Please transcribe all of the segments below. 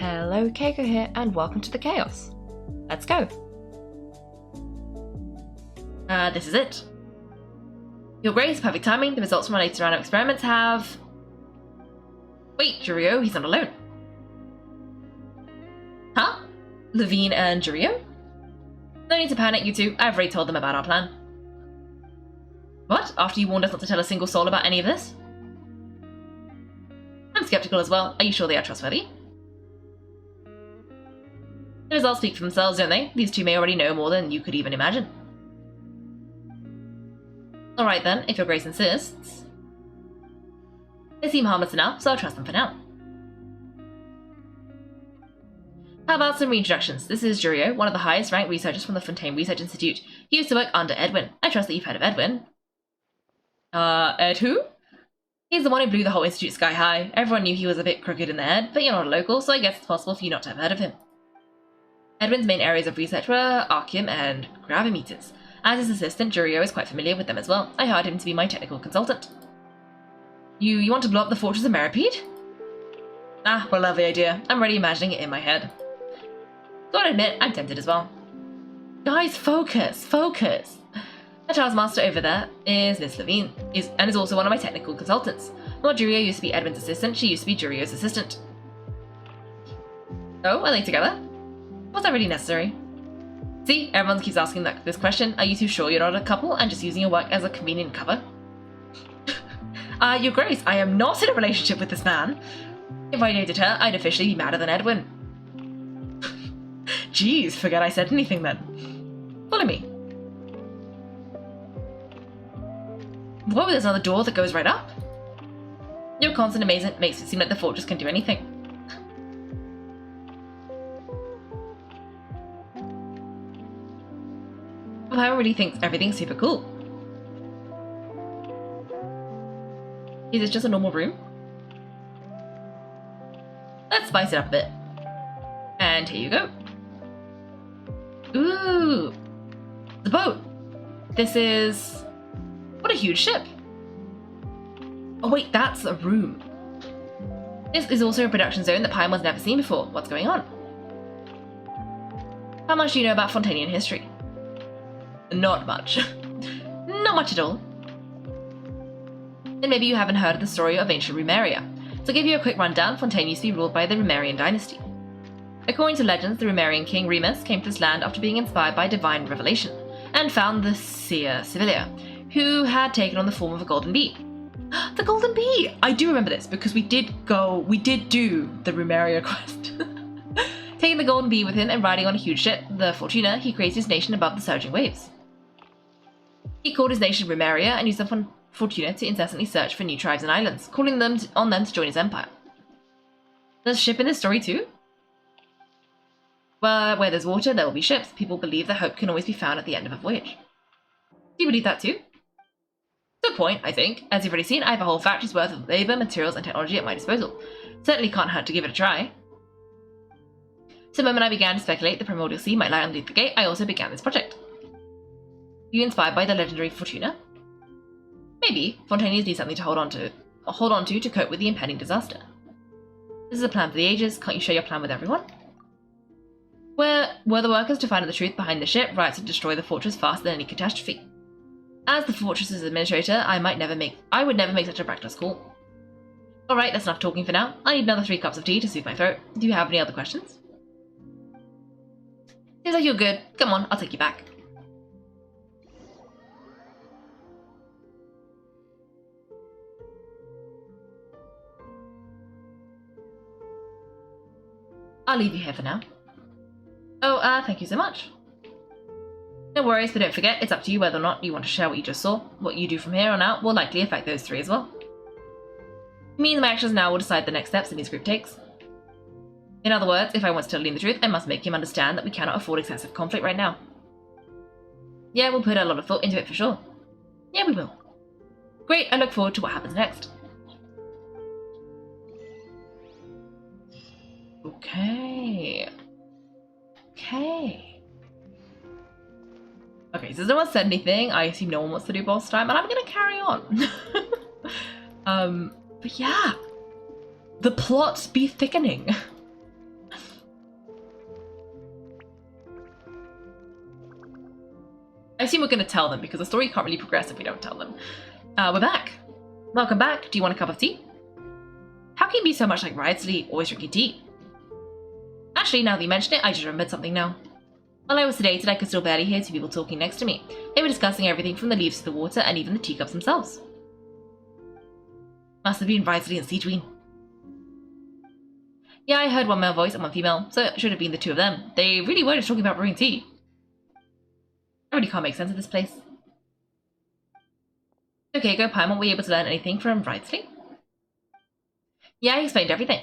Hello, Kaiko here, and welcome to the Chaos. Let's go. This is it. Your Grace, perfect timing. The results from our latest round of experiments have... Wait, Jurio, he's not alone. Huh? Levine and Jurio? No need to panic, you two. I've already told them about our plan. What? After you warned us not to tell a single soul about any of this? I'm skeptical as well. Are you sure they are trustworthy? The results speak for themselves, don't they? These two may already know more than you could even imagine. Alright then, if your Grace insists. They seem harmless enough, so I'll trust them for now. How about some reintroductions? This is Jurio, one of the highest ranked researchers from the Fontaine Research Institute. He used to work under Edwin. I trust that you've heard of Edwin. Ed who? He's the one who blew the whole institute sky high. Everyone knew he was a bit crooked in the head, but you're not a local, so I guess it's possible for you not to have heard of him. Edwin's main areas of research were Archon and gravimeters. As his assistant, Jurio is quite familiar with them as well. I hired him to be my technical consultant. You want to blow up the fortress of Meripede? Ah, what a lovely idea. I'm already imagining it in my head. Gotta admit, I'm tempted as well. Guys, focus! Focus! The Charles Master over there is Miss Levine, and is also one of my technical consultants. While Jurio used to be Edwin's assistant, she used to be Jurio's assistant. Oh, are they together? Was that really necessary? See, everyone keeps asking this question. Are you two sure you're not a couple and just using your work as a convenient cover? Your Grace, I am not in a relationship with this man. If I dated her, I'd officially be madder than Edwin. Jeez, forget I said anything then. Follow me. Whoa, there's another door that goes right up. Your constant amazement makes it seem like the fortress can do anything. Paimon really thinks everything's super cool. Is this just a normal room? Let's spice it up a bit. And here you go. Ooh! The boat! This is... What a huge ship! Oh wait, that's a room. This is also a production zone that Paimon's never seen before. What's going on? How much do you know about Fontainian history? Not much. Not much at all. Then maybe you haven't heard of the story of ancient Rumeria. To give you a quick rundown, Fontaine used to be ruled by the Rumerian dynasty. According to legends, the Rumerian king Remus came to this land after being inspired by divine revelation, and found the seer Civilia, who had taken on the form of a golden bee. The golden bee! I do remember this, because we did do the Rumeria quest. Taking the golden bee with him and riding on a huge ship, the Fortuna, he created his nation above the surging waves. He called his nation Rumeria and used the Fortuna to incessantly search for new tribes and islands, calling on them to join his empire. There's a ship in this story too? Well, where there's water, there will be ships. People believe that hope can always be found at the end of a voyage. Do you believe that too? To a point, I think. As you've already seen, I have a whole factory's worth of labour, materials, and technology at my disposal. Certainly can't hurt to give it a try. So the moment I began to speculate the Primordial Sea might lie underneath the gate, I also began this project. Were you inspired by the legendary Fortuna? Maybe. Fontainians need something to hold on to cope with the impending disaster. This is a plan for the ages. Can't you share your plan with everyone? Were the workers to find out the truth behind the ship, riots would destroy the fortress faster than any catastrophe. As the fortress's administrator, I would never make such a reckless call. Alright, that's enough talking for now. I need another 3 cups of tea to soothe my throat. Do you have any other questions? Seems like you're good. Come on, I'll take you back. I'll leave you here for now. Oh, thank you so much. No worries, but don't forget, it's up to you whether or not you want to share what you just saw. What you do from here on out will likely affect those 3 as well. It means my actions now will decide the next steps that this group takes. In other words, if I want to tell Liam the truth, I must make him understand that we cannot afford excessive conflict right now. Yeah, we'll put a lot of thought into it for sure. Yeah, we will. Great, I look forward to what happens next. Okay. Okay, so no one said anything. I assume no one wants to do boss time, and I'm gonna carry on. But yeah. The plot be thickening. I assume we're going to tell them because the story can't really progress if we don't tell them. We're back. Welcome back. Do you want a cup of tea? How can you be so much like Wriothesley, always drinking tea? Actually, now that you mention it, I just remembered something now. While I was sedated, I could still barely hear two people talking next to me. They were discussing everything from the leaves to the water and even the teacups themselves. Must have been Wriothesley and Seedween. Yeah, I heard one male voice and one female, so it should have been the two of them. They really were just talking about brewing tea. I really can't make sense of this place. Okay, go Paimon, were you able to learn anything from Wriothesley? Yeah, he explained everything.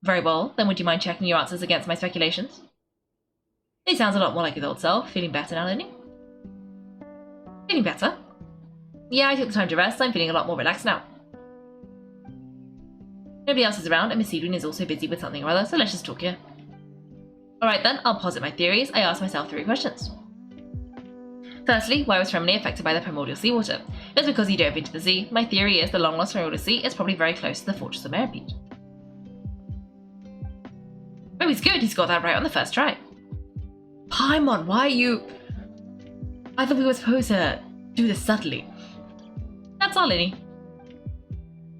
Very well, then would you mind checking your answers against my speculations? He sounds a lot more like his old self. Feeling better now, Lenny? Feeling better? Yeah, I took the time to rest. I'm feeling a lot more relaxed now. Nobody else is around, and Miss Seedween is also busy with something or other, so let's just talk here. Alright then, I'll posit my theories. I asked myself 3 questions. Firstly, why was Fremini affected by the primordial seawater? Just because he dove into the sea. My theory is the long-lost Primordial Sea is probably very close to the Fortress of Meripede. Oh, he's good. He's got that right on the first try. Paimon, why are you... I thought we were supposed to do this subtly. That's all, Linny.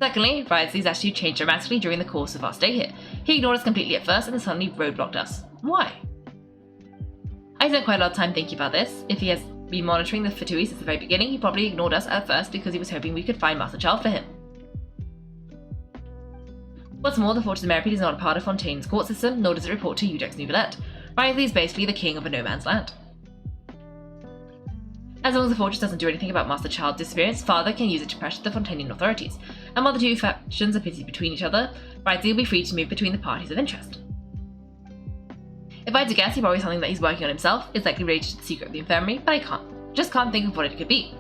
Secondly, Wriothesley's attitude changed dramatically during the course of our stay here. He ignored us completely at first and then suddenly roadblocked us. Why? I spent quite a lot of time thinking about this. If he has been monitoring the Fatui since the very beginning, he probably ignored us at first because he was hoping we could find Master Child for him. What's more, the Fortress of Meripede is not a part of Fontaine's court system, nor does it report to Udex Nouvellette. Wriothesley is basically the king of a no-man's land. As long as the fortress doesn't do anything about Master Child's disappearance, Father can use it to pressure the Fontainian authorities, and while the two factions are pitted between each other, Wriothesley will be free to move between the parties of interest. If I had to guess, he probably something that he's working on himself. It's likely related to the secret of the infirmary, but I just can't think of what it could be.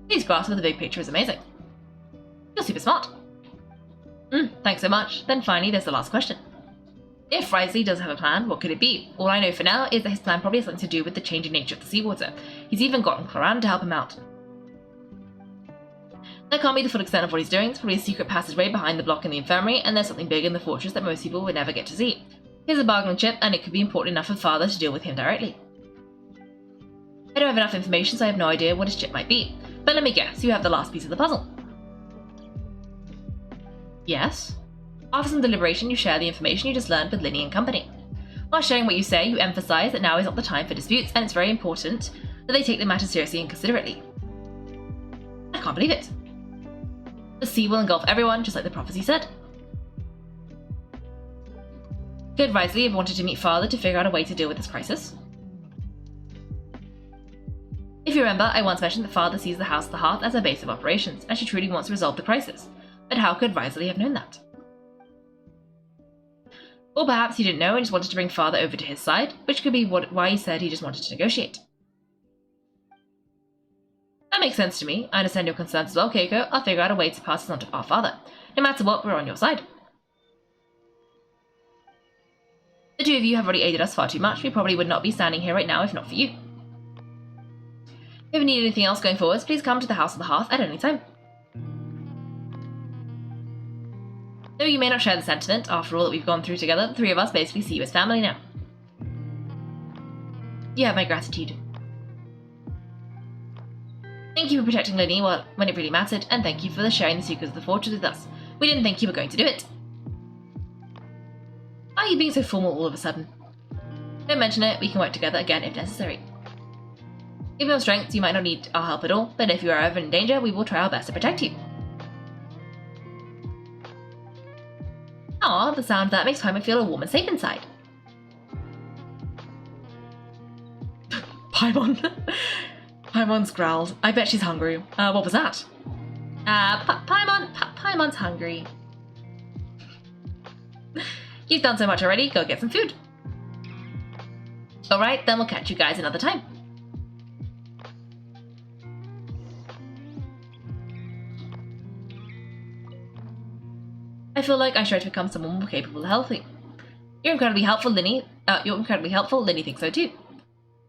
His grasp of the big picture is amazing. You're super smart. Thanks so much. Then finally, there's the last question. If Wriothesley does have a plan, what could it be? All I know for now is that his plan probably has something to do with the changing nature of the seawater. He's even gotten Cloran to help him out. That can't be the full extent of what he's doing. It's probably a secret passageway behind the block in the infirmary, and there's something big in the fortress that most people would never get to see. Here's a bargaining chip, and it could be important enough for Father to deal with him directly. I don't have enough information, so I have no idea what his chip might be. But let me guess, you have the last piece of the puzzle. Yes? After some deliberation, you share the information you just learned with Linny and company. While sharing what you say, you emphasize that now is not the time for disputes, and it's very important that they take the matter seriously and considerately. I can't believe it. The sea will engulf everyone, just like the prophecy said. Could Wriothesley have wanted to meet Father to figure out a way to deal with this crisis? If you remember, I once mentioned that Father sees the House of the Hearth as a base of operations, and she truly wants to resolve the crisis. But how could Wriothesley have known that? Or perhaps he didn't know and just wanted to bring Father over to his side, which could be why he said he just wanted to negotiate. That makes sense to me. I understand your concerns as well, Kaiko. I'll figure out a way to pass this on to our father. No matter what, we're on your side. The two of you have already aided us far too much. We probably would not be standing here right now if not for you. If you need anything else going forwards, please come to the House of the Hearth at any time. Though you may not share the sentiment, after all that we've gone through together, the three of us basically see you as family now. You have my gratitude. Thank you for protecting Linny when it really mattered, and thank you for sharing the secrets of the fortress with us. We didn't think you were going to do it. Why are you being so formal all of a sudden? Don't mention it, we can work together again if necessary. Given your strengths, you might not need our help at all, but if you are ever in danger, we will try our best to protect you. Aw, the sound of that makes Paimon feel warm and safe inside. Paimon. Paimon's growled. I bet she's hungry. What was that? Paimon's hungry. You've done so much already, go get some food. Alright, then we'll catch you guys another time. I feel like I try to become someone more capable of helping. You're incredibly helpful, Linny. Linny thinks so too.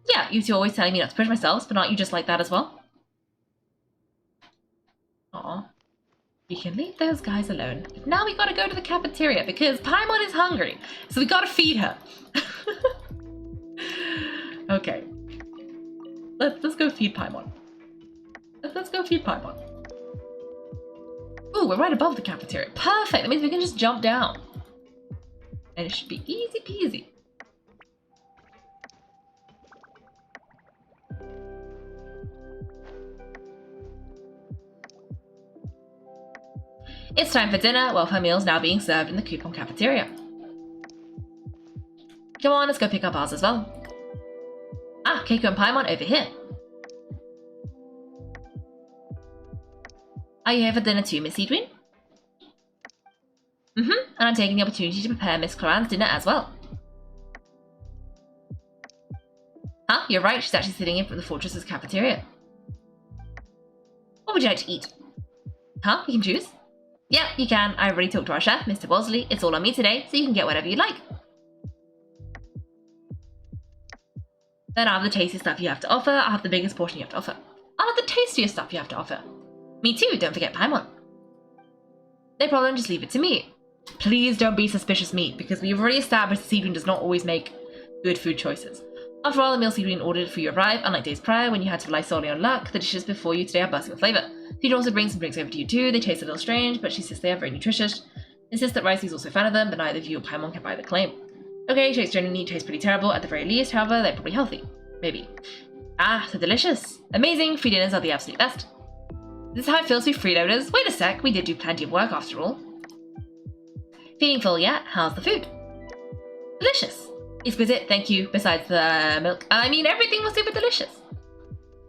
Yeah, you two are always telling me not to push myself, but aren't you just like that as well? Aw. You can leave those guys alone. Now we gotta go to the cafeteria because Paimon is hungry, so we gotta feed her. Okay. Let's go feed Paimon. Let's go feed Paimon. Ooh, we're right above the cafeteria. Perfect. That means we can just jump down. And it should be easy peasy. It's time for dinner. Welfare meals now being served in the coupon cafeteria. Come on, let's go pick up ours as well. Ah, Kaiko and Paimon over here. Are you here for dinner too, Miss Edwin? And I'm taking the opportunity to prepare Miss Cloran's dinner as well. Huh, you're right, she's actually sitting in from the fortress's cafeteria. What would you like to eat? Huh, you can choose? Yeah, you can. I already talked to our chef, Mr. Bosley. It's all on me today, so you can get whatever you like. Then I'll have the tastiest stuff you have to offer. I'll have the biggest portion you have to offer. I'll have the tastiest stuff you have to offer. Me too, don't forget Paimon. No problem, just leave it to me. Please don't be suspicious meat, because we've already established that Seedwin does not always make good food choices. After all, the meal Seedwin ordered for you arrive, unlike days prior when you had to rely solely on luck. The dishes before you today are bursting with flavour. Seedwin also brings some drinks over to you too. They taste a little strange, but she says they are very nutritious. Insists that Ricey's also a fan of them, but neither of you or Paimon can buy the claim. Okay, shakes generally taste pretty terrible at the very least, however, they're probably healthy. Maybe. Ah, so delicious. Amazing, free dinners are the absolute best. This is how it feels to be freeloaders. Wait a sec, we did do plenty of work after all. Feeling full yet? How's the food? Delicious. Exquisite, thank you. Besides the milk. I mean, everything was super delicious.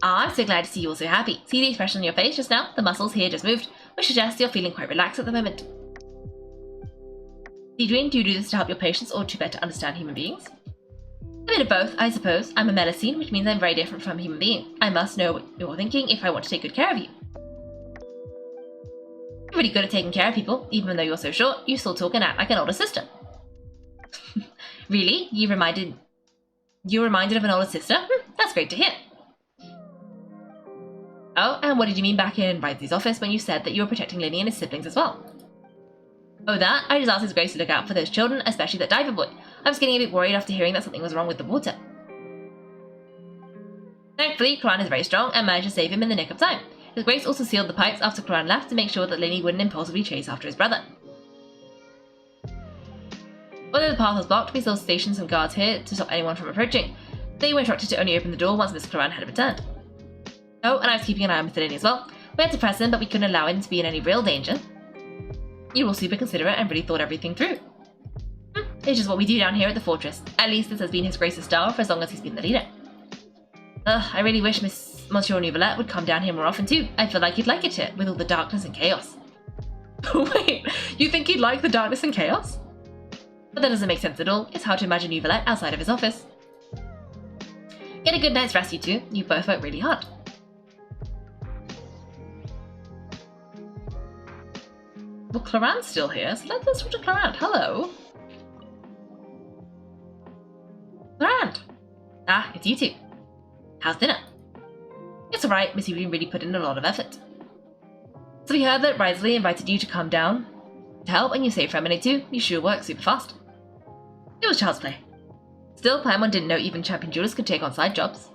Ah, I'm so glad to see you all so happy. See the expression on your face just now? The muscles here just moved, which suggests you're feeling quite relaxed at the moment. Seedwin, do you do this to help your patients or to better understand human beings? A bit of both, I suppose. I'm a medicine, which means I'm very different from a human being. I must know what you're thinking if I want to take good care of you. You're really good at taking care of people. Even though you're so short, you still talk and act like an older sister. Really? You're reminded of an older sister? That's great to hear. Oh, and what did you mean back in Riley's office when you said that you were protecting Linny and his siblings as well? Oh, that? I just asked His Grace to look out for those children, especially that diver boy. I was getting a bit worried after hearing that something was wrong with the water. Thankfully, Cloran is very strong and managed to save him in the nick of time. His Grace also sealed the pipes after Cloran left to make sure that Linny wouldn't impulsively chase after his brother. Although the path was blocked, we still stationed some guards here to stop anyone from approaching. They were instructed to only open the door once Miss Cloran had returned. Oh, and I was keeping an eye on Mr. Linny as well. We had to press him, but we couldn't allow him to be in any real danger. You were all super considerate and really thought everything through. It's just what we do down here at the fortress. At least this has been His Grace's style for as long as he's been the leader. I really wish Monsieur Neuvillette would come down here more often too. I feel like he'd like it here, with all the darkness and chaos. Wait, you think he'd like the darkness and chaos? But that doesn't make sense at all. It's hard to imagine Neuvillette outside of his office. Get a good night's rest, you two. You both work really hard. Well, Cloran's still here, so let's talk to Cloran. Hello. Cloran! Ah, it's you two. How's dinner? It's alright, Miss Evelyn really put in a lot of effort. So we heard that Risley invited you to come down to help, and you saved for a minute too. You sure work super fast. It was child's play. Still, Paimon didn't know even champion jewelers could take on side jobs.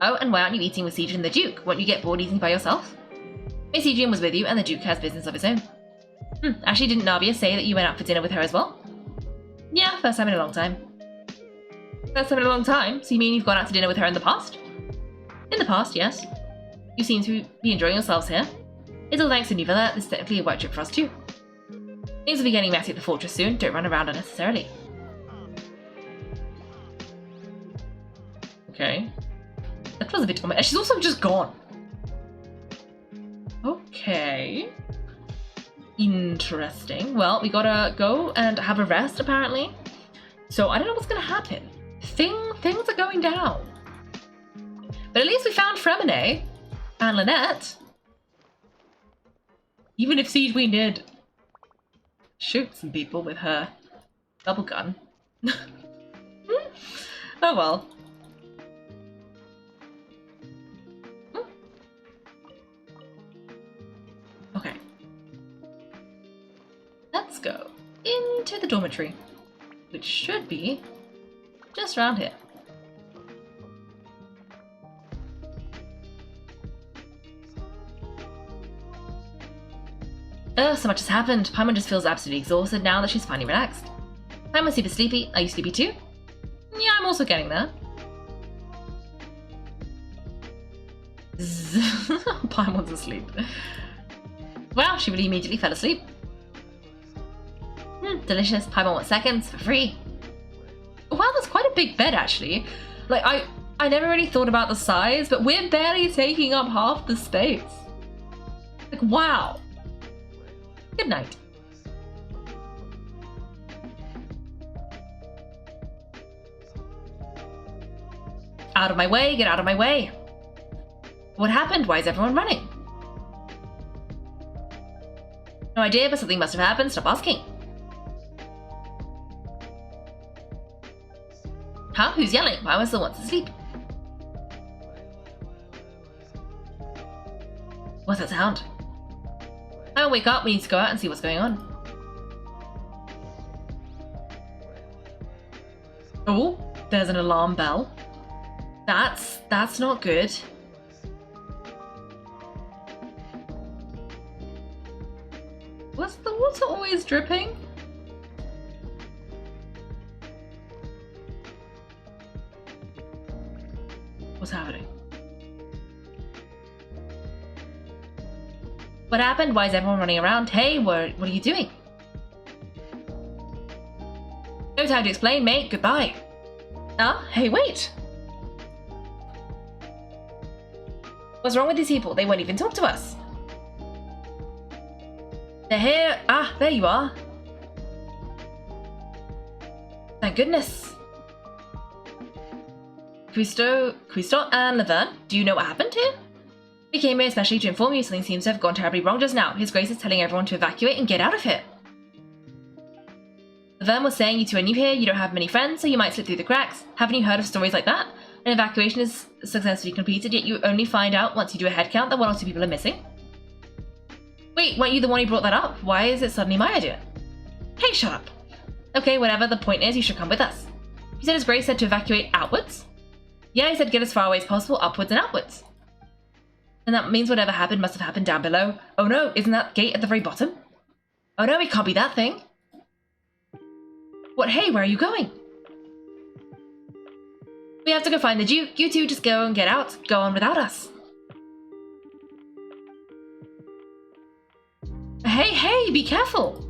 Oh, and why aren't you eating with Siege and the Duke? Won't you get bored eating by yourself? Miss Eugene was with you, and the Duke has business of his own. Actually, didn't Navia say that you went out for dinner with her as well? Yeah, first time in a long time. First time in a long time? So you mean you've gone out to dinner with her in the past? In the past, yes. You seem to be enjoying yourselves here. It's all thanks to Neuvillette. This is technically a work trip for us too. Things will be getting messy at the fortress soon. Don't run around unnecessarily. Okay. That was a bit... She's also just gone. Okay. Interesting. Well, we gotta go and have a rest, apparently. So I don't know what's gonna happen. Things are going down. But at least we found Fremine and Lynette. Even if Siegeween did shoot some people with her double gun. Oh well. Okay. Let's go into the dormitory, which should be just around here. Ugh, so much has happened. Paimon just feels absolutely exhausted now that she's finally relaxed. Paimon's super sleepy. Are you sleepy too? Yeah, I'm also getting there. Paimon's asleep. Wow, she really immediately fell asleep. Delicious. Paimon wants seconds for free. Wow, that's quite a big bed actually. Like, I never really thought about the size, but we're barely taking up half the space. Like, wow. Good night. Out of my way, get out of my way. What happened? Why is everyone running? No idea, but something must have happened. Stop asking. Huh? Who's yelling? Why was the one to sleep? What's that sound? Oh, wake up. We need to go out and see what's going on. Oh, there's an alarm bell. That's not good. Was the water always dripping? What's happening? What happened? Why is everyone running around? Hey, what are you doing? No time to explain, mate. Goodbye. Hey, wait. What's wrong with these people? They won't even talk to us. They're here. Ah, there you are. Thank goodness. Christo and Laverne, do you know what happened here? We came here especially to inform you something seems to have gone terribly wrong just now. His Grace is telling everyone to evacuate and get out of here. Laverne was saying you two are new here, you don't have many friends, so you might slip through the cracks. Haven't you heard of stories like that? An evacuation is successfully completed, yet you only find out once you do a head count that one or two people are missing? Wait, weren't you the one who brought that up? Why is it suddenly my idea? Hey, shut up. Okay, whatever, the point is you should come with us. You said His Grace said to evacuate outwards? Yeah, he said get as far away as possible, upwards and outwards. And that means whatever happened must have happened down below. Oh no, isn't that gate at the very bottom? Oh no, it can't be that thing. What, hey, where are you going? We have to go find the Duke. You two just go and get out. Go on without us. Hey, be careful.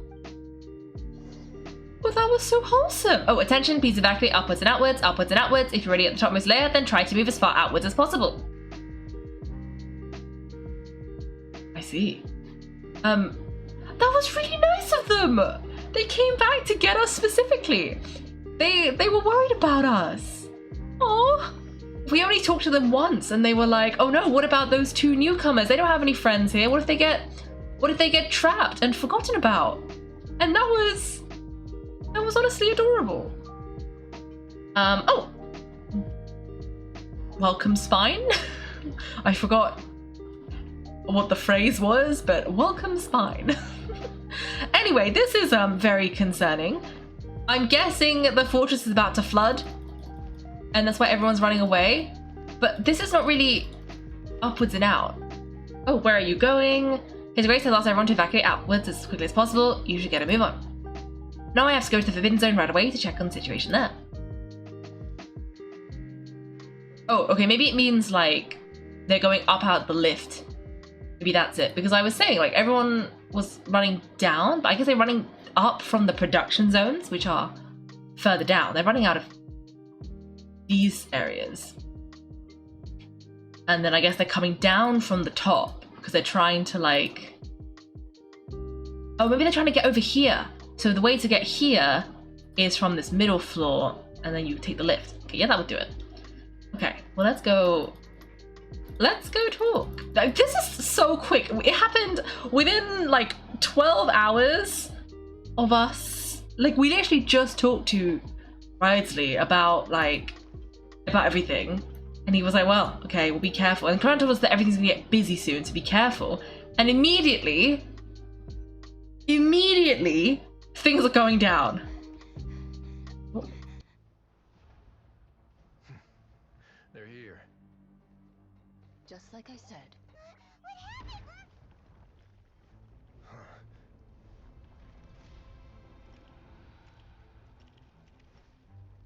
Oh, that was so wholesome. Oh, attention, please evacuate upwards and outwards, upwards and outwards. If you're already at the topmost layer, then try to move as far outwards as possible. I see. That was really nice of them. They came back to get us specifically. They were worried about us. Oh, we only talked to them once and they were like, oh no, what about those two newcomers? They don't have any friends here. What if they get trapped and forgotten about? And that was honestly adorable. Oh. Welcome spine. I forgot what the phrase was, but welcome spine. Anyway, this is very concerning. I'm guessing the fortress is about to flood, and that's why everyone's running away. But this is not really upwards and out. Oh, where are you going? His Grace has asked everyone to evacuate outwards as quickly as possible. You should get a move on. Now I have to go to the Forbidden Zone right away to check on the situation there. Oh, okay, maybe it means like they're going up out the lift. Maybe that's it. Because I was saying like everyone was running down, but I guess they're running up from the production zones, which are further down. They're running out of these areas. And then I guess they're coming down from the top because they're trying to like... Oh, maybe they're trying to get over here. So the way to get here is from this middle floor and then you take the lift. Okay, yeah, that would do it. Okay, well, let's go talk. Like, this is so quick. It happened within like 12 hours of us. Like, we literally just talked to Ridesley about everything. And he was like, well, okay, well, be careful. And Crown told us that everything's gonna get busy soon, so be careful. And immediately, things are going down. They're here. Just like I said.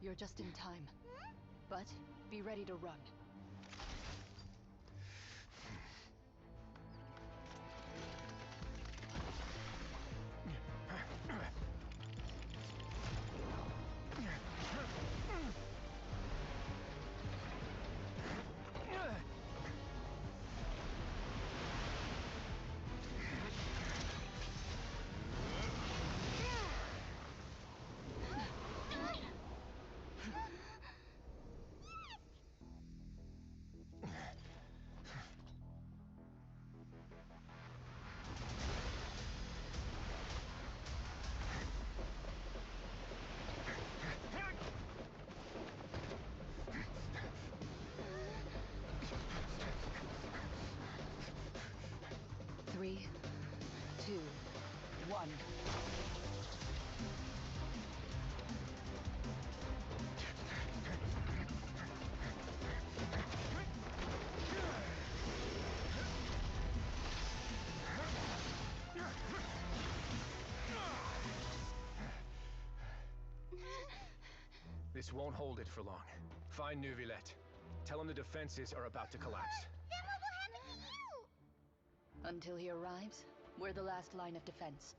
You're just in time. But be ready to run. Three, two, one. This won't hold it for long. Find Neuvillette. Tell him the defenses are about to collapse. Then what will happen to you? Until he arrives, we're the last line of defense.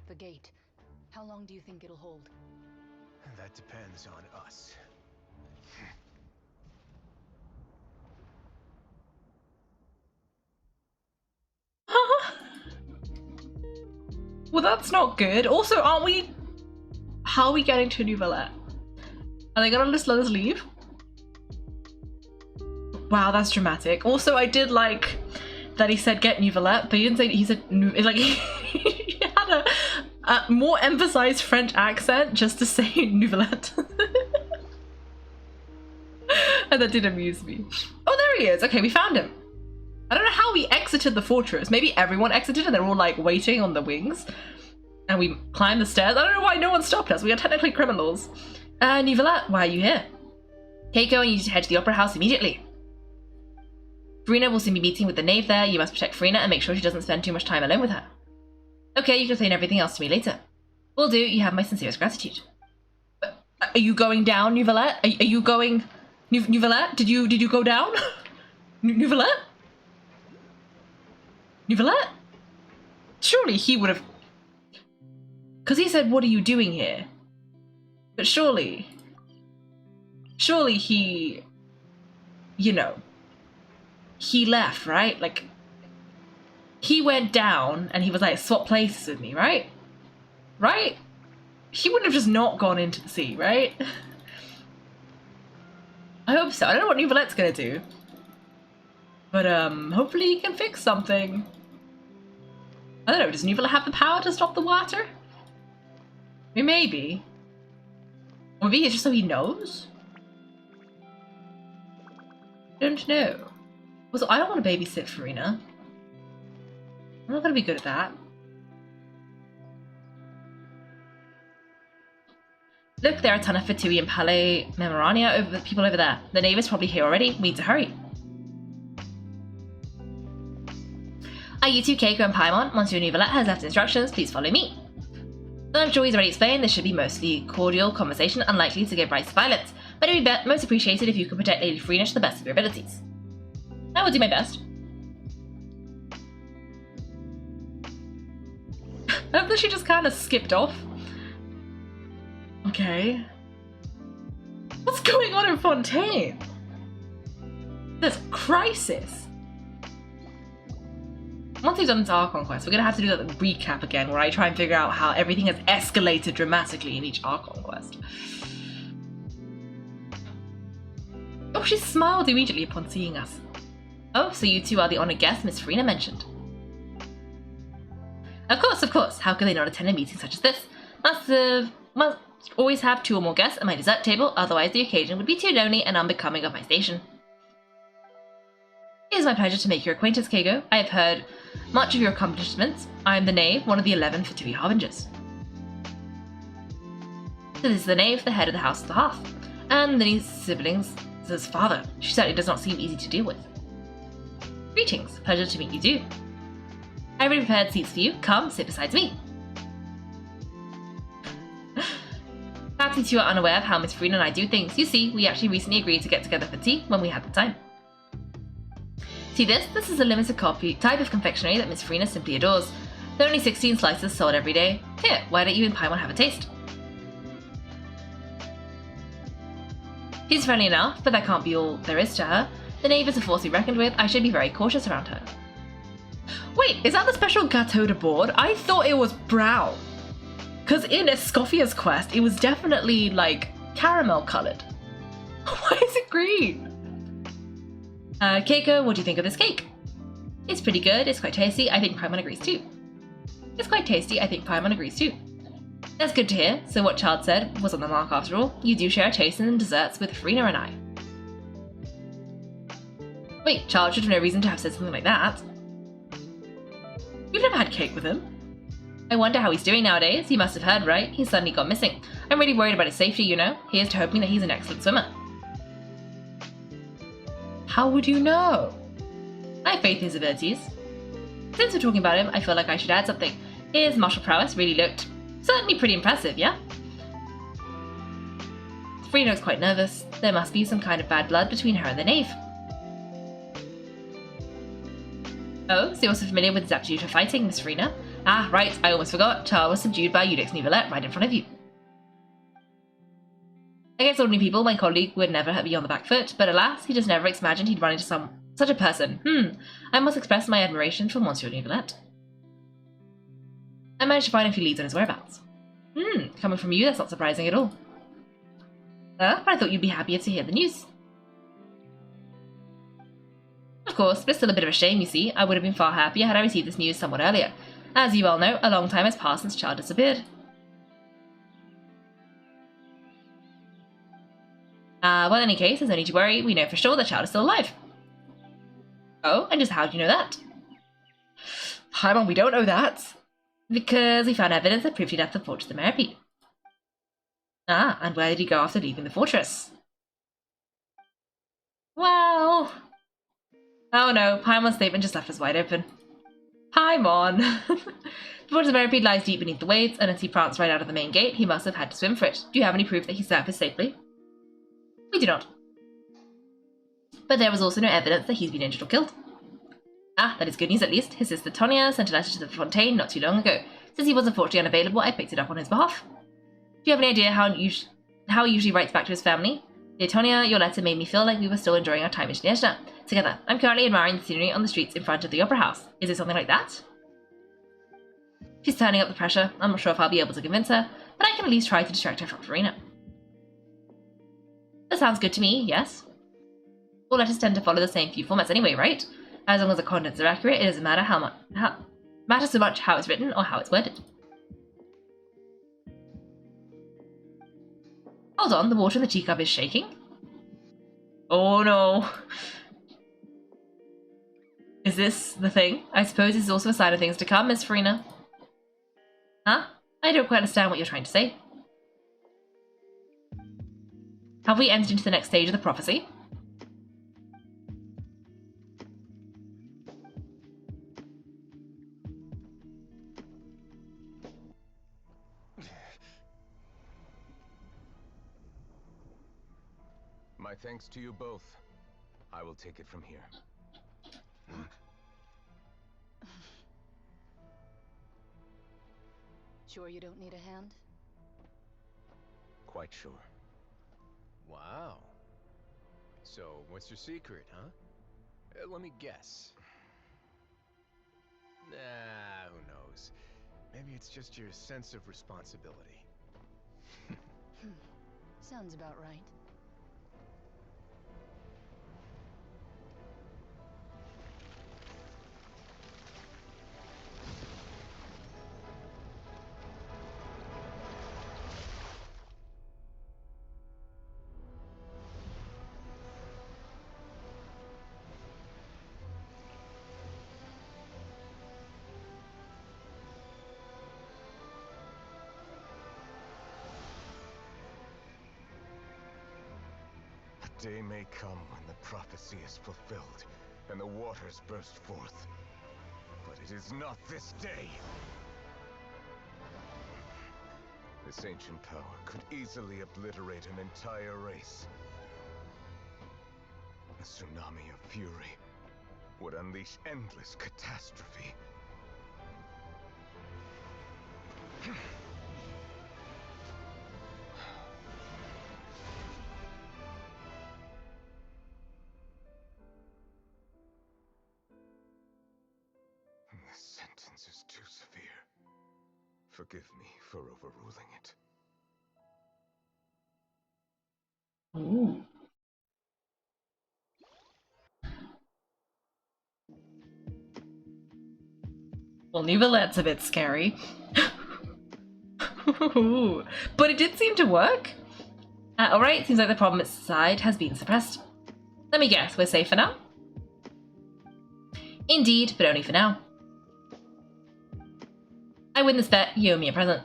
The gate. How long do you think it'll hold? That depends on us. Well, that's not good. Also, aren't we... How are we getting to Neuvillette? Are they gonna just let us leave? Wow, that's dramatic. Also, I did like that he said get Neuvillette, but he didn't say he said like he had a more emphasized French accent just to say Neuvillette. And that did amuse me. Oh, there he is. Okay, we found him. I don't know how we exited the fortress. Maybe everyone exited and they're all like waiting on the wings. And we climbed the stairs. I don't know why no one stopped us. We are technically criminals. Neuvillette, why are you here? Kaiko, you need to head to the Opera House immediately. Furina will soon be meeting with the knave there. You must protect Furina and make sure she doesn't spend too much time alone with her. Okay, you can explain everything else to me later. Will do. You have my sincerest gratitude. Are you going down, Neuvillette? Are you going... Neuvillette? Did you go down? Neuvillette? Neuvillette? Surely he would have... Because he said, what are you doing here? But surely he... You know... He left, right? Like... He went down and he was like, swap places with me, right? Right? He wouldn't have just not gone into the sea, right? I hope so. I don't know what Neuvillette's gonna do. But, hopefully he can fix something. I don't know, does Neuvillette have the power to stop the water? I mean, maybe. Or maybe it's just so he knows? Don't know. Also, I don't want to babysit Furina. I'm not gonna be good at that. Look, there are a ton of Fatui and Palais Memorania people over there. The knave is probably here already. We need to hurry. Are you two Keiko and Paimon? Once your Neuvillette has left instructions, please follow me. As I'm sure he's already explained, this should be mostly cordial conversation, unlikely to give rise to violence, but it would be most appreciated if you could protect Lady Furina to the best of your abilities. I will do my best. I hope that she just kind of skipped off. Okay. What's going on in Fontaine? There's a crisis. Once we've done this Archon quest, we're going to have to do that recap again, where I try and figure out how everything has escalated dramatically in each Archon quest. Oh, she smiled immediately upon seeing us. Oh, so you two are the honoured guests Miss Furina mentioned. Of course. How could they not attend a meeting such as this? Must always have 2 or more guests at my dessert table, otherwise the occasion would be too lonely and unbecoming of my station. It is my pleasure to make your acquaintance, Kaiko. I have heard much of your accomplishments. I am the knave, one of the 11 Fatui Harbingers. So this is the knave, the head of the House of the Hearth, and the siblings, his father. She certainly does not seem easy to deal with. Greetings, pleasure to meet you too. I already prepared seats for you. Come, sit beside me. Perhaps you two are unaware of how Miss Furina and I do things. You see, we actually recently agreed to get together for tea when we had the time. See this? This is a limited copy type of confectionery that Miss Furina simply adores. There are only 16 slices sold every day. Here, why don't you and Paimon have a taste? She's friendly enough, but that can't be all there is to her. The knave is a force to be reckoned with. I should be very cautious around her. Wait, is that the special Gateau de Board? I thought it was brown. Because in Escofia's quest, it was definitely, like, caramel coloured. Why is it green? Kaiko, what do you think of this cake? It's pretty good, it's quite tasty, I think Paimon agrees too. It's quite tasty, I think Paimon agrees too. That's good to hear, so what Child said was on the mark after all. You do share a taste in desserts with Furina and I. Wait, Child should have no reason to have said something like that. We've never had cake with him. I wonder how he's doing nowadays. He must have heard, right? He's suddenly gone missing. I'm really worried about his safety, you know. Here's to hoping that he's an excellent swimmer. How would you know? I have faith in his abilities. Since we're talking about him, I feel like I should add something. His martial prowess really looked certainly pretty impressive, yeah? Furina's quite nervous. There must be some kind of bad blood between her and the knave. Oh, so you're also familiar with his aptitude for fighting, Miss Furina? Ah, right, I almost forgot. Char was subdued by Udix Neuvillette right in front of you. I guess ordinary people, my colleague, would never be on the back foot, but alas, he just never imagined he'd run into such a person. I must express my admiration for Monsieur Neuvillette. I managed to find a few leads on his whereabouts. Coming from you, that's not surprising at all. But I thought you'd be happier to hear the news. Of course, but it's still a bit of a shame, you see. I would have been far happier had I received this news somewhat earlier. As you well know, a long time has passed since Child disappeared. Well, in any case, there's no need to worry. We know for sure that Child is still alive. Oh, and just how do you know that? Paimon, we don't know that. Because we found evidence that proved he'd left the fortress of Meripede. Ah, and where did he go after leaving the fortress? Well... Oh no, Paimon's statement just left us wide open. Paimon! The fortress of Meripede lies deep beneath the waves, and as he pranced right out of the main gate, he must have had to swim for it. Do you have any proof that he surfaced safely? We do not. But there was also no evidence that he's been injured or killed. Ah, that is good news at least. His sister Tonya sent a letter to the Fontaine not too long ago. Since he was unfortunately unavailable, I picked it up on his behalf. Do you have any idea how he usually writes back to his family? Dear Tonya, your letter made me feel like we were still enjoying our time in Snezhna together. I'm currently admiring the scenery on the streets in front of the Opera House. Is it something like that? She's turning up the pressure. I'm not sure if I'll be able to convince her, but I can at least try to distract her from Furina. That sounds good to me, yes? All letters tend to follow the same few formats anyway, right? As long as the contents are accurate, it doesn't matter matter so much how it's written or how it's worded. Hold on, the water in the teacup is shaking. Oh no. Is this the thing? I suppose it's also a sign of things to come, Miss Furina. Huh? I don't quite understand what you're trying to say. Have we entered into the next stage of the prophecy? My thanks to you both. I will take it from here. Sure you don't need a hand? Quite sure. Wow. So, what's your secret, huh? Let me guess. Nah, who knows? Maybe it's just your sense of responsibility. Sounds about right. A day may come when the prophecy is fulfilled, and the waters burst forth. But it It is not this day. This ancient power could easily obliterate an entire race. A tsunami of fury would unleash endless catastrophe. This sentence is too severe. Forgive me for overruling it. Ooh. Well, Nivelette's a bit scary. But it did seem to work. Alright, seems like the problem inside has been suppressed. Let me guess, we're safe for now? Indeed, but only for now. I win this bet, you owe me a present.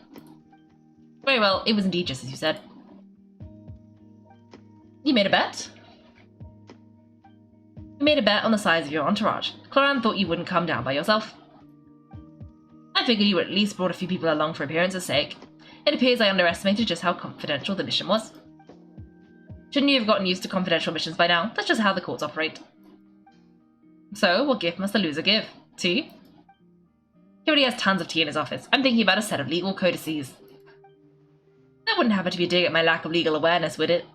Very well, it was indeed just as you said. You made a bet? You made a bet on the size of your entourage. Cloran thought you wouldn't come down by yourself. I figured you would at least brought a few people along for appearance's sake. It appears I underestimated just how confidential the mission was. Shouldn't you have gotten used to confidential missions by now? That's just how the courts operate. So, what gift must the loser give? Tea? He already has tons of tea in his office. I'm thinking about a set of legal codices. That wouldn't happen to be a dig at my lack of legal awareness, would it?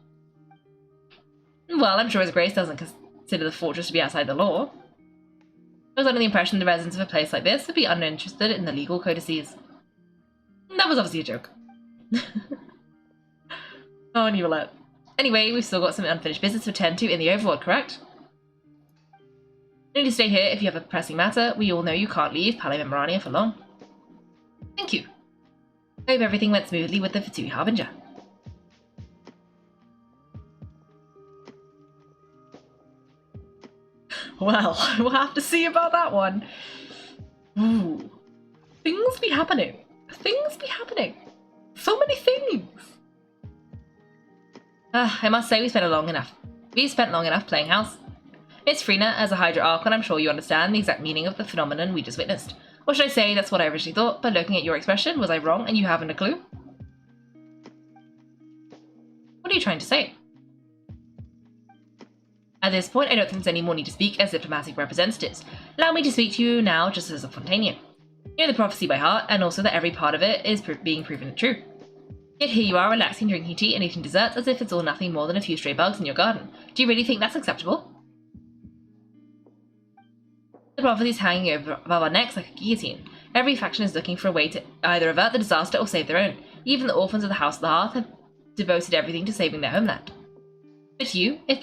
Well, I'm sure His Grace doesn't consider the fortress to be outside the law. I was under the impression the residents of a place like this would be uninterested in the legal codices. That was obviously a joke. Oh, Nivelette. Anyway, we've still got some unfinished business to attend to in the Overworld, correct? You need to stay here if you have a pressing matter. We all know you can't leave Palimemorania for long. Thank you. I hope everything went smoothly with the Fatui Harbinger. Well, we'll have to see about that one. Ooh. Things be happening. Things be happening. So many things. I must say we've spent long enough playing house. Miss Furina, as a Hydra Archon, I'm sure you understand the exact meaning of the phenomenon we just witnessed. Or should I say, that's what I originally thought, but looking at your expression, was I wrong and you haven't a clue? What are you trying to say? At this point, I don't think there's any more need to speak as diplomatic representatives. Allow me to speak to you now just as a Fontanian. You know the prophecy by heart, and also that every part of it is being proven true. Yet here you are, relaxing, drinking tea, and eating desserts as if it's all nothing more than a few stray bugs in your garden. Do you really think that's acceptable? The prophecy is hanging above our necks like a guillotine. Every faction is looking for a way to either avert the disaster or save their own. Even the orphans of the House of the Hearth have devoted everything to saving their homeland. But you, it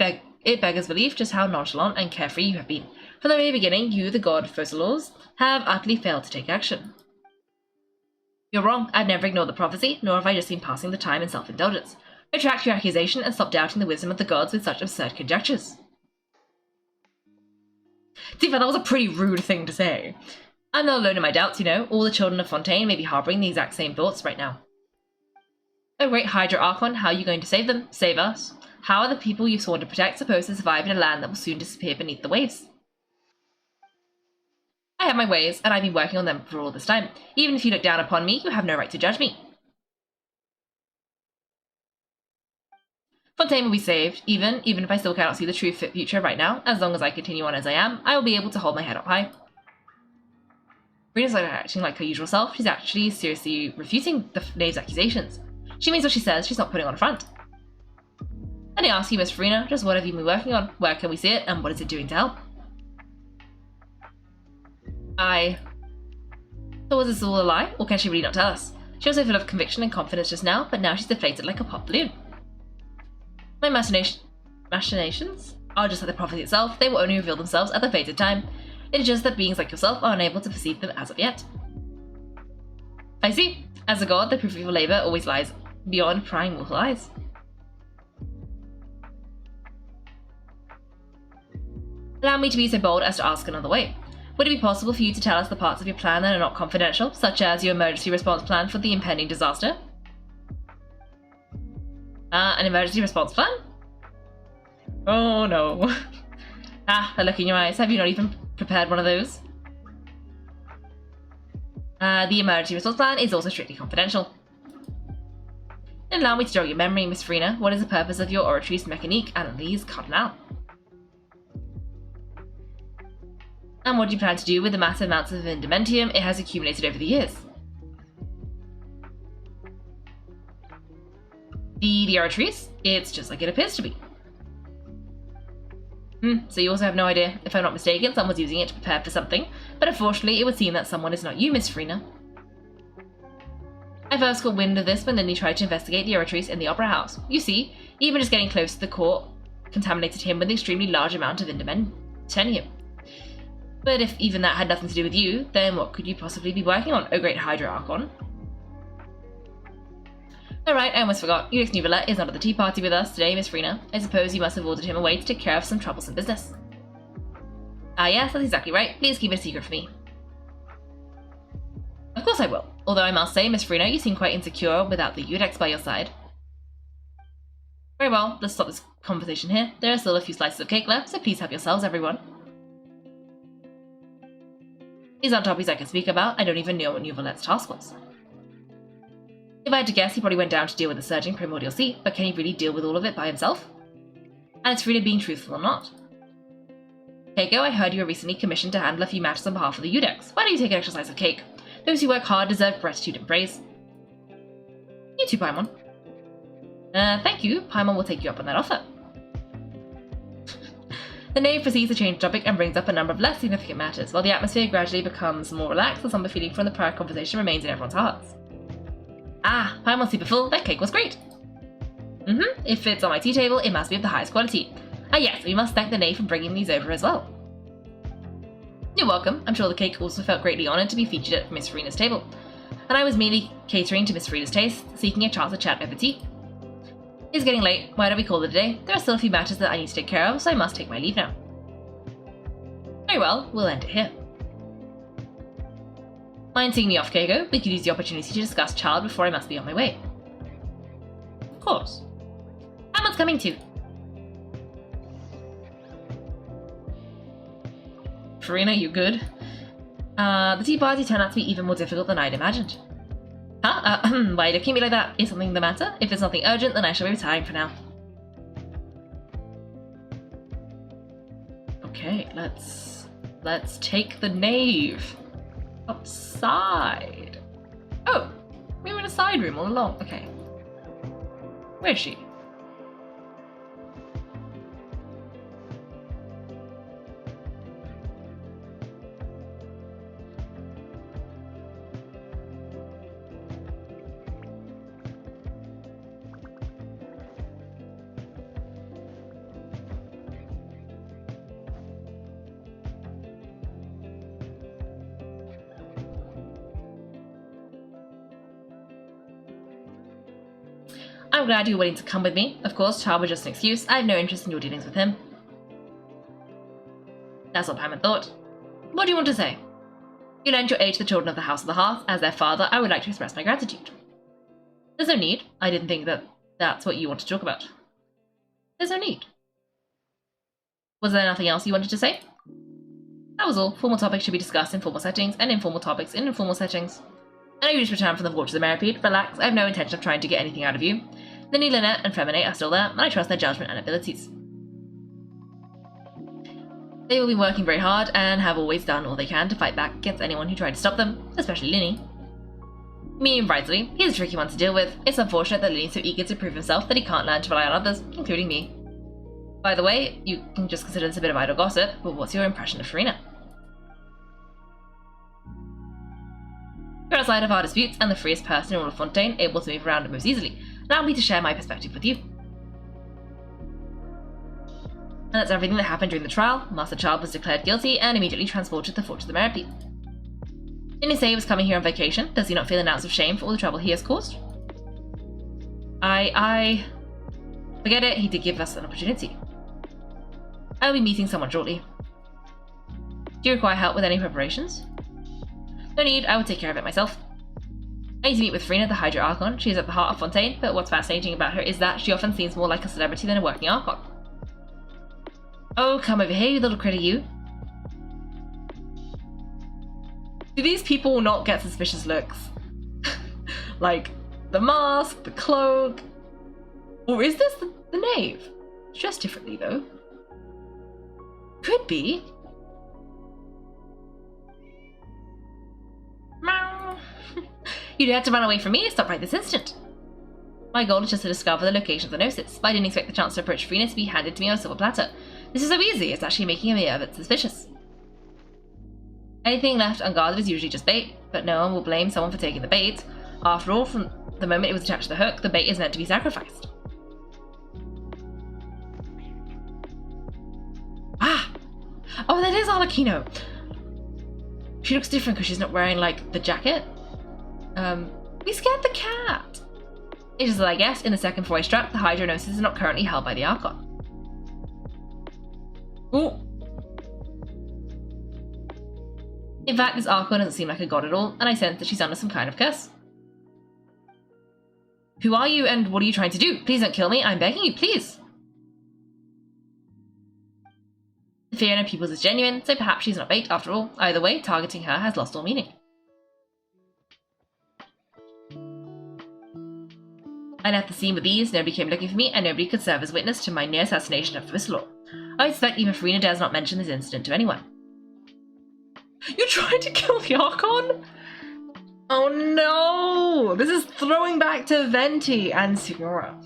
beggars belief just how nonchalant and carefree you have been. From the very beginning, you, the god Fossilors, have utterly failed to take action. You're wrong. I've never ignored the prophecy, nor have I just been passing the time in self-indulgence. Retract your accusation and stop doubting the wisdom of the gods with such absurd conjectures. Tifa, that was a pretty rude thing to say. I'm not alone in my doubts, you know. All the children of Fontaine may be harboring the exact same thoughts right now. Oh great Hydra Archon, how are you going to save them? Save us? How are the people you've sworn to protect supposed to survive in a land that will soon disappear beneath the waves? I have my ways, and I've been working on them for all this time. Even if you look down upon me, you have no right to judge me. Fontaine will be saved, even if I still cannot see the true future right now. As long as I continue on as I am, I will be able to hold my head up high. Rita's not acting like her usual self. She's actually seriously refuting the knave's accusations. She means what she says, she's not putting on a front. Let me ask you, Miss Furina, just what have you been working on? Where can we see it, and what is it doing to help? So was this all a lie, or can she really not tell us? She was so full of conviction and confidence just now, but now she's deflated like a pop balloon. My machinations are just like the prophecy itself. They will only reveal themselves at the fated time. It is just that beings like yourself are unable to perceive them as of yet. I see. As a god, the proof of your labor always lies beyond prying mortal eyes. Allow me to be so bold as to ask another way. Would it be possible for you to tell us the parts of your plan that are not confidential, such as your emergency response plan for the impending disaster? An emergency response plan? Oh no. The look in your eyes. Have you not even prepared one of those? The emergency response plan is also strictly confidential. Then allow me to jog your memory, Miss Furina. What is the purpose of your Oratrice Mécanique Analyse Cardinal? And what do you plan to do with the massive amounts of indimentium it has accumulated over the years? The Oratrice? It's just like it appears to be. So you also have no idea. If I'm not mistaken, someone's using it to prepare for something, but unfortunately it would seem that someone is not you, Miss Furina. I first got wind of this when Lily tried to investigate the Oratrice in the Opera House. You see, even just getting close to the court contaminated him with an extremely large amount of indimentium. But if even that had nothing to do with you, then what could you possibly be working on, oh great Hydra Archon? Alright, I almost forgot. Udix Nuvolet is not at the tea party with us today, Miss Furina. I suppose you must have ordered him away to take care of some troublesome business. Ah yes, that's exactly right. Please keep it a secret for me. Of course I will. Although I must say, Miss Furina, you seem quite insecure without the Udex by your side. Very well, let's stop this conversation here. There are still a few slices of cake left, so please help yourselves, everyone. These aren't topics I can speak about. I don't even know what Nuvolet's task was. If I had to guess, he probably went down to deal with the surging Primordial Sea, but can he really deal with all of it by himself? And it's Furina being truthful or not. Kaiko, I heard you were recently commissioned to handle a few matters on behalf of the Udex. Why don't you take an extra slice of cake? Those who work hard deserve gratitude and praise. You too, Paimon. Thank you. Paimon will take you up on that offer. The knave proceeds to change topic and brings up a number of less significant matters, while the atmosphere gradually becomes more relaxed, the somber feeling from the prior conversation remains in everyone's hearts. Ah, Paimon's super full. That cake was great. If it's on my tea table, it must be of the highest quality. Ah yes, we must thank the knave for bringing these over as well. You're welcome. I'm sure the cake also felt greatly honoured to be featured at Miss Furina's table, and I was merely catering to Miss Furina's taste, seeking a chance to chat over tea. It's getting late. Why don't we call it a day? There are still a few matters that I need to take care of, so I must take my leave now. Very well, we'll end it here. Mind seeing me off, Kaiko? We could use the opportunity to discuss Child before I must be on my way. Of course. Hammond's coming too. Furina, you good? The tea party turned out to be even more difficult than I'd imagined. Huh? Why looking at me like that? Is something the matter? If there's nothing urgent, then I shall be retiring for now. Okay, let's take the knave outside. Oh, we were in a side room all along. Okay. Where is she? I'm glad you're willing to come with me. Of course, Child was just an excuse. I have no interest in your dealings with him. That's what Paimon thought. What do you want to say? You lent your aid to the children of the House of the Hearth. As their father, I would like to express my gratitude. There's no need. I didn't think that's what you want to talk about. There's no need. Was there nothing else you wanted to say? That was all. Formal topics should be discussed in formal settings, and informal topics in informal settings. I know you just returned from the Fortress of Meripede. Relax, I have no intention of trying to get anything out of you. Lynnie, Lynette, and Feminate are still there, and I trust their judgment and abilities. They will be working very hard, and have always done all they can to fight back against anyone who tried to stop them, especially Lynnie. Me and Bridesly, he's a tricky one to deal with. It's unfortunate that Lynnie's so eager to prove himself that he can't learn to rely on others, including me. By the way, you can just consider this a bit of idle gossip, but what's your impression of Furina? You're outside of our disputes and the freest person in all of Fontaine, able to move around most easily. Allow me to share my perspective with you. And that's everything that happened during the trial. Master Child was declared guilty and immediately transported to the Fortress of Meripede. Didn't he say he was coming here on vacation? Does he not feel an ounce of shame for all the trouble he has caused? I... Forget it, he did give us an opportunity. I will be meeting someone shortly. Do you require help with any preparations? No need, I will take care of it myself. I need to meet with Furina, the Hydra Archon. She is at the heart of Fontaine, but what's fascinating about her is that she often seems more like a celebrity than a working Archon. Oh, come over here, you little critter, you. Do these people not get suspicious looks? Like, the mask, the cloak... Or is this the knave? Dressed differently, though. Could be. Meow. You had to run away from me. Stop right this instant. My goal is just to discover the location of the Gnosis, but I didn't expect the chance to approach Furina to be handed to me on a silver platter. This is so easy, it's actually making me a bit suspicious. Anything left unguarded is usually just bait, but no one will blame someone for taking the bait. After all, from the moment it was attached to the hook, the bait is meant to be sacrificed. Ah! Oh, that is Arlecchino! She looks different because she's not wearing, like, the jacket. We scared the cat! It is that I guess, in the second before I struck, the Hydronosis is not currently held by the Archon. Ooh! In fact, this Archon doesn't seem like a god at all, and I sense that she's under some kind of curse. Who are you, and what are you trying to do? Please don't kill me, I'm begging you, please! The fear in her pupils is genuine, so perhaps she's not bait after all. Either way, targeting her has lost all meaning. I left the scene with ease, nobody came looking for me, and nobody could serve as witness to my near assassination of Whistler. I suspect even Furina dares not mention this incident to anyone. You tried to kill the Archon? Oh no! This is throwing back to Venti and Signora.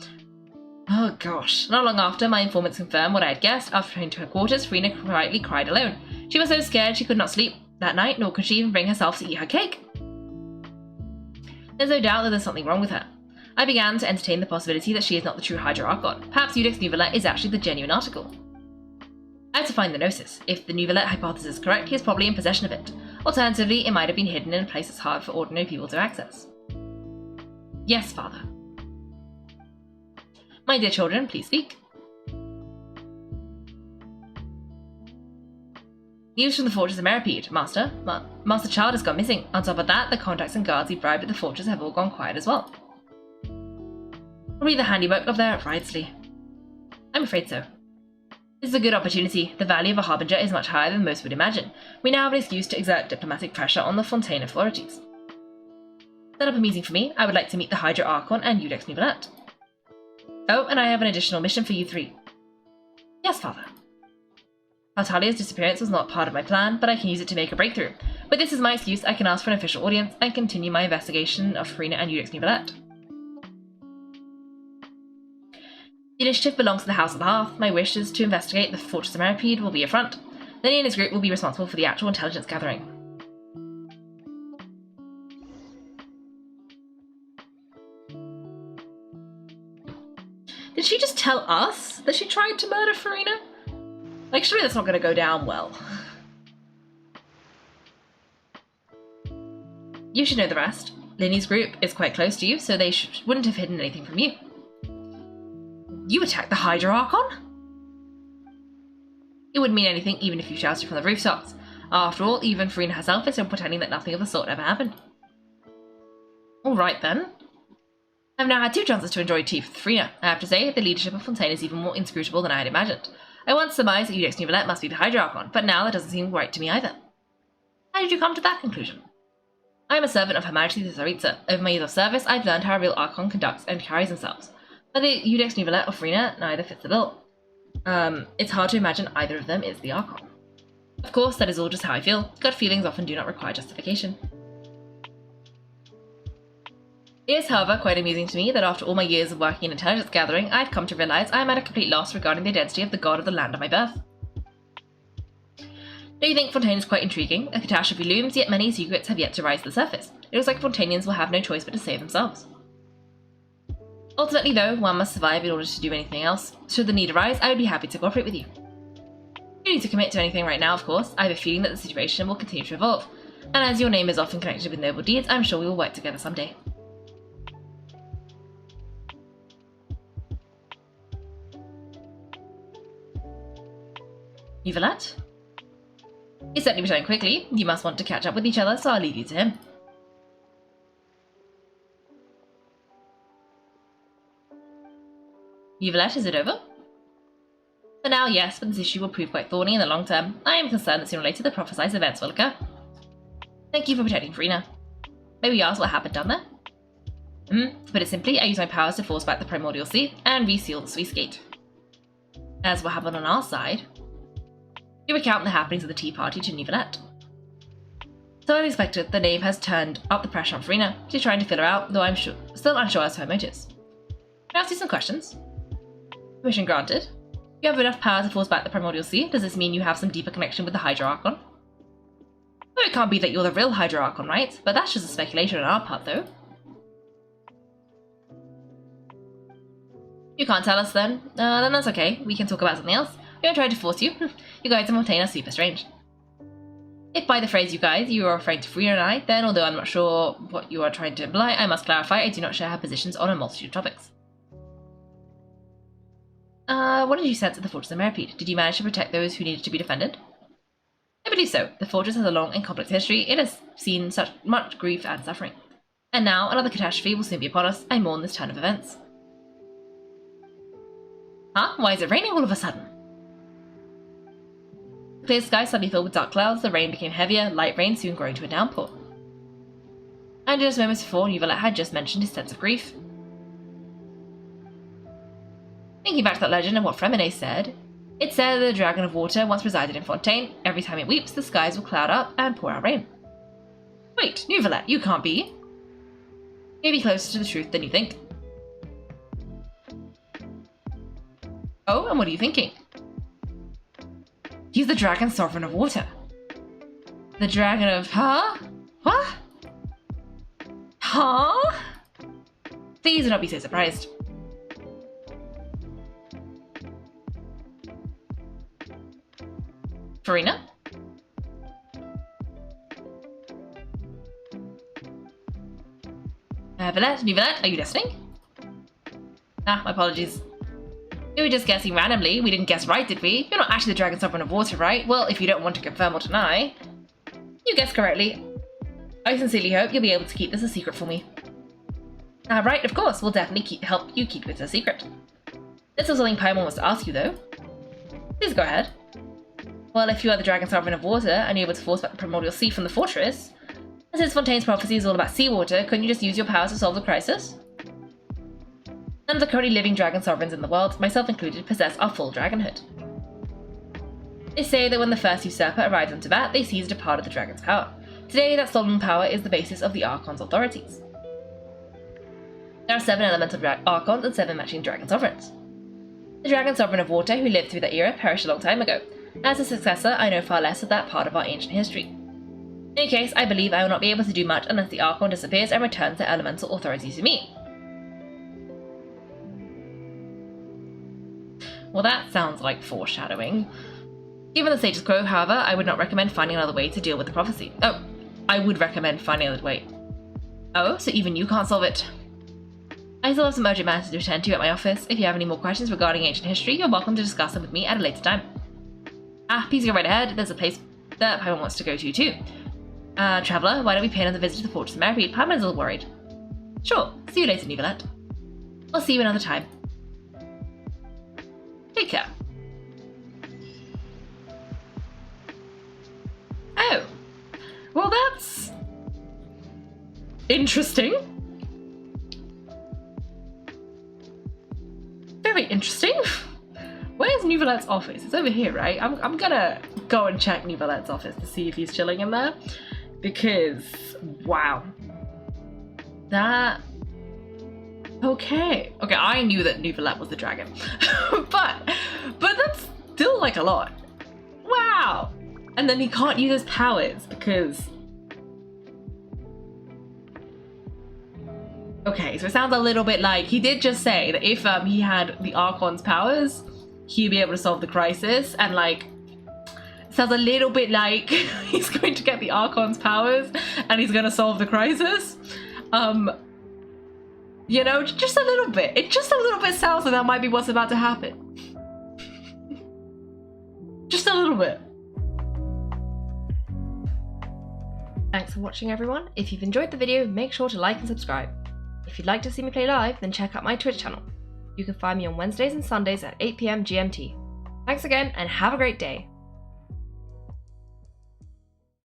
Oh gosh. Not long after, my informants confirmed what I had guessed. After returning to her quarters, Furina quietly cried alone. She was so scared she could not sleep that night, nor could she even bring herself to eat her cake. There's no doubt that there's something wrong with her. I began to entertain the possibility that she is not the true Hydra Archon. Perhaps Iudex Neuvillette is actually the genuine article. I had to find the Gnosis. If the Neuvillette hypothesis is correct, he is probably in possession of it. Alternatively, it might have been hidden in a place that's hard for ordinary people to access. Yes, Father. My dear children, please speak. News from the fortress of Meripede, Master. Master Child has gone missing. On top of that, the contacts and guards he bribed at the fortress have all gone quiet as well. Probably the handiwork of their Wrightsley. I'm afraid so. This is a good opportunity. The value of a Harbinger is much higher than most would imagine. We now have an excuse to exert diplomatic pressure on the Fontaine authorities. Set up a meeting for me. I would like to meet the Hydra Archon and Iudex Neuvillette. Oh, and I have an additional mission for you three. Yes, Father. Altalia's disappearance was not part of my plan, but I can use it to make a breakthrough. With this as my excuse, I can ask for an official audience and continue my investigation of Furina and Iudex Neuvillette. The initiative belongs to the House of the Hearth. My wish is to investigate the Fortress of Meripede will be a front. Lenny and his group will be responsible for the actual intelligence gathering. Did she just tell us that she tried to murder Furina? Like, surely that's not going to go down well. You should know the rest. Lenny's group is quite close to you, so they wouldn't have hidden anything from you. You attacked the Hydra Archon? It wouldn't mean anything even if you shouted from the rooftops. After all, even Furina herself is still pretending that nothing of the sort ever happened. Alright then. I've now had 2 chances to enjoy tea with Furina. I have to say, the leadership of Fontaine is even more inscrutable than I had imagined. I once surmised that Iudex Neuvillette must be the Hydra Archon, but now that doesn't seem right to me either. How did you come to that conclusion? I am a servant of Her Majesty the Tsaritsa. Over my years of service, I've learned how a real Archon conducts and carries themselves. Whether Iudex Neuvillette or Furina, neither fits the bill. It's hard to imagine either of them is the Archon. Of course, that is all just how I feel. Gut feelings often do not require justification. It is, however, quite amusing to me that after all my years of working in intelligence gathering, I've come to realize I am at a complete loss regarding the identity of the god of the land of my birth. Don't you think Fontaine is quite intriguing? A catastrophe looms, yet many secrets have yet to rise to the surface. It looks like Fontainians will have no choice but to save themselves. Ultimately, though, one must survive in order to do anything else. Should the need arise, I would be happy to cooperate with you. You don't need to commit to anything right now, of course. I have a feeling that the situation will continue to evolve. And as your name is often connected with noble deeds, I'm sure we will work together someday. Neuvillette? He's certainly returned quickly. You must want to catch up with each other, so I'll leave you to him. Neuvillette, is it over? For now, yes, but this issue will prove quite thorny in the long term. I am concerned that sooner or later the prophesied events will occur. Thank you for protecting Furina. May we ask what happened down there? To put it simply, I used my powers to force back the Primordial Sea and reseal the sluice gate. As what happened on our side, you recount the happenings of the tea party to Nivelette. So as expected, the knave has turned up the pressure on Furina. She's trying to fill her out, though I'm still unsure as to her motives. Can I ask you some questions? Permission granted. You have enough power to force back the Primordial Sea. Does this mean you have some deeper connection with the Hydra Archon? Well, it can't be that you're the real Hydra Archon, right? But that's just a speculation on our part, though. You can't tell us then? Then that's okay. We can talk about something else. We don't try to force you. You guys in Montaigne are super strange. If by the phrase you guys, you are referring to Furina and I, then although I'm not sure what you are trying to imply, I must clarify I do not share her positions on a multitude of topics. What did you sense at the Fortress of Meripede? Did you manage to protect those who needed to be defended? I believe so. The fortress has a long and complex history. It has seen such much grief and suffering. And now another catastrophe will soon be upon us. I mourn this turn of events. Huh? Why is it raining all of a sudden? The clear sky suddenly filled with dark clouds. The rain became heavier, light rain soon growing to a downpour. And just moments before, Nivelette had just mentioned his sense of grief. Thinking back to that legend and what Fremine said, it said that the Dragon of Water once resided in Fontaine. Every time it weeps, the skies will cloud up and pour out rain. Wait, Nivelette, you can't be. Maybe closer to the truth than you think. Oh, and what are you thinking? He's the Dragon Sovereign of Water. The Dragon of... Huh? What? Huh? Please do not be so surprised. Furina? Nivelette, are you listening? Ah, my apologies. We were just guessing randomly. We didn't guess right, did we? You're not actually the Dragon Sovereign of Water, right? Well, if you don't want to confirm or deny. You guessed correctly. I sincerely hope you'll be able to keep this a secret for me. Right, of course. We'll definitely help you keep it a secret. This is something Paimon wants to ask you, though. Please go ahead. Well, if you are the Dragon Sovereign of Water and you're able to force back the Primordial Sea from the fortress, and since Fontaine's prophecy is all about seawater, couldn't you just use your powers to solve the crisis? None of the currently living Dragon Sovereigns in the world, myself included, possess our full dragonhood. They say that when the first usurper arrived on Tibet, they seized a part of the dragon's power. Today, that stolen power is the basis of the Archon's authorities. There are 7 elemental Archons and 7 matching Dragon Sovereigns. The Dragon Sovereign of Water, who lived through that era, perished a long time ago. As a successor, I know far less of that part of our ancient history. In any case, I believe I will not be able to do much unless the Archon disappears and returns their elemental authority to me. Well, that sounds like foreshadowing. Given the status quo, however, I would not recommend finding another way to deal with the prophecy. Oh, I would recommend finding another way. Oh, so even you can't solve it? I still have some urgent matters to attend to at my office. If you have any more questions regarding ancient history, you're welcome to discuss them with me at a later time. Please go right ahead. There's a place that Paimon wants to go to too. Traveller, why don't we pay another visit to the Fortress of Meripede? Paimon is a little worried. Sure. See you later, Nivelette. I'll see you another time. Take care. Oh. Well, that's interesting. Very interesting. Where's Nivelette's office? It's over here, right? I'm gonna go and check Nivelette's office to see if he's chilling in there. Because, wow. That... Okay, I knew that Nivelette was the dragon. but that's still like a lot. Wow! And then he can't use his powers because... Okay, so it sounds a little bit like he did just say that if he had the Archon's powers, he'd be able to solve the crisis, and like, it sounds a little bit like he's going to get the Archon's powers and he's going to solve the crisis. You know, just a little bit. It just a little bit sounds like that might be what's about to happen. Just a little bit. Thanks for watching, everyone. If you've enjoyed the video, make sure to like and subscribe. If you'd like to see me play live, then check out my Twitch channel. You can find me on Wednesdays and Sundays at 8 PM GMT. Thanks again, and have a great day.